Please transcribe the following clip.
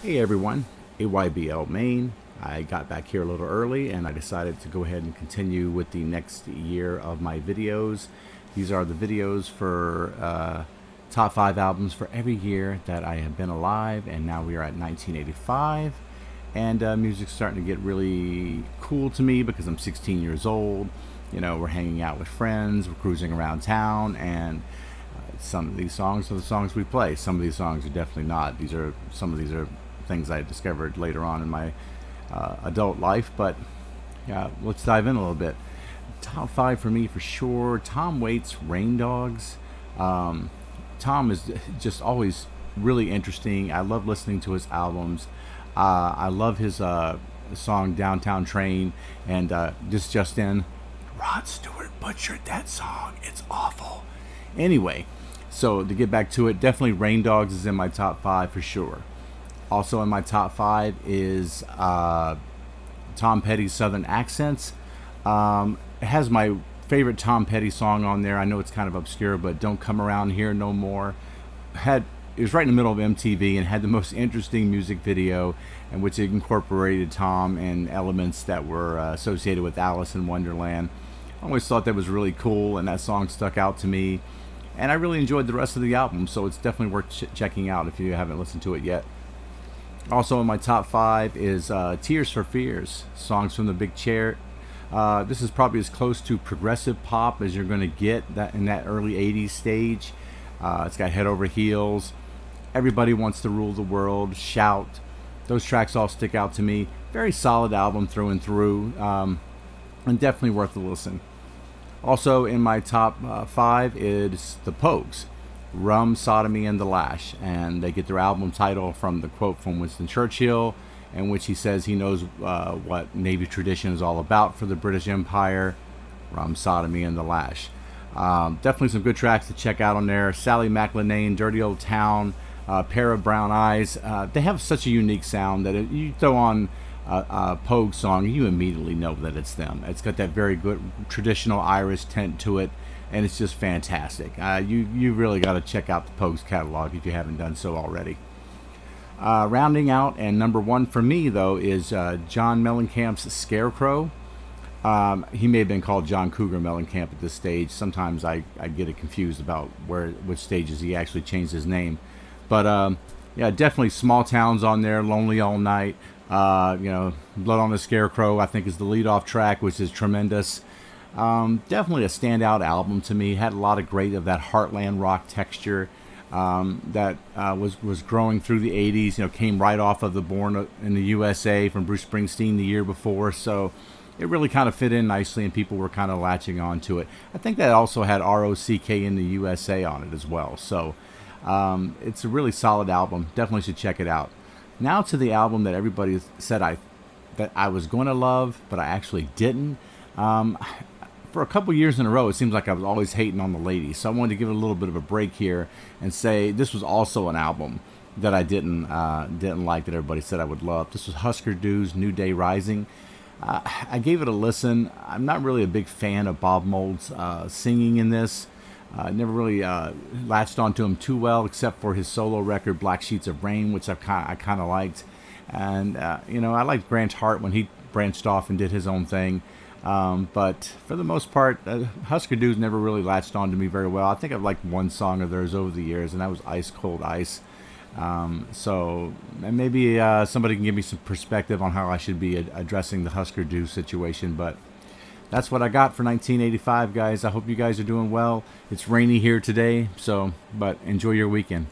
Hey everyone, AYBL Maine. I got back here a little early and I decided to go ahead and continue with the next year of my videos. These are the videos for top 5 albums for every year that I have been alive, and now we are at 1985. And music's starting to get really cool to me because I'm 16 years old. You know, we're hanging out with friends, we're cruising around town, and some of these songs are the songs we play. Some of these songs are definitely not. Some of these are things I discovered later on in my adult life. But yeah, let's dive in a little bit. Top 5 for me for sure. Tom Waits' Rain Dogs. Tom is just always really interesting. I love listening to his albums. I love his song Downtown Train, and just in, Rod Stewart butchered that song. It's awful. Anyway, so to get back to it, definitely Rain Dogs is in my top 5 for sure. Also in my top 5 is Tom Petty's Southern Accents. It has my favorite Tom Petty song on there. I know it's kind of obscure, but Don't Come Around Here No More. It was right in the middle of MTV and had the most interesting music video, in which it incorporated Tom and elements that were associated with Alice in Wonderland. I always thought that was really cool, and that song stuck out to me. And I really enjoyed the rest of the album, so it's definitely worth checking out if you haven't listened to it yet. Also in my top 5 is Tears for Fears, Songs from the Big Chair. This is probably as close to progressive pop as you're going to get that in that early 80s stage. It's got Head Over Heels, Everybody Wants to Rule the World, Shout. Those tracks all stick out to me. Very solid album through and through, and definitely worth a listen. Also in my top 5 is the Pogues, Rum, Sodomy, and the Lash. And they get their album title from the quote from Winston Churchill, in which he says he knows what Navy tradition is all about for the British Empire. Rum, Sodomy, and the Lash. Definitely some good tracks to check out on there. Sally McLenane, Dirty Old Town, Pair of Brown Eyes. They have such a unique sound that you throw on a Pogue song, you immediately know that it's them. It's got that very good traditional Irish tint to it, and it's just fantastic. You really got to check out the Pogues catalog if you haven't done so already. Rounding out, and number 1 for me though, is John Mellencamp's Scarecrow. He may have been called John Cougar Mellencamp at this stage. Sometimes I get it confused about which stages he actually changed his name. But yeah, definitely Small Towns on there, Lonely All Night. Blood on the Scarecrow, I think, is the lead-off track, which is tremendous. Definitely a standout album to me. Had a lot of great of that heartland rock texture that was growing through the 80s. You know, came right off of the Born in the USA from Bruce Springsteen the year before. So it really kind of fit in nicely, and people were kind of latching on to it. I think that also had ROCK in the USA on it as well. So it's a really solid album. Definitely should check it out. Now to the album that everybody said that I was going to love, but I actually didn't. For a couple years in a row, it seems like I was always hating on the ladies. So I wanted to give it a little bit of a break here and say this was also an album that I didn't like, that everybody said I would love. This was Husker Du's New Day Rising. I gave it a listen. I'm not really a big fan of Bob Mould's singing in this. Never really latched onto him too well, except for his solo record Black Sheets of Rain, which I kind of liked. And I liked Grant Hart when he branched off and did his own thing. But for the most part, Husker Du's never really latched onto me very well. I think I've liked one song of theirs over the years, and that was Ice Cold Ice. So maybe somebody can give me some perspective on how I should be addressing the Husker Du situation. But that's what I got for 1985, guys. I hope you guys are doing well. It's rainy here today, but enjoy your weekend.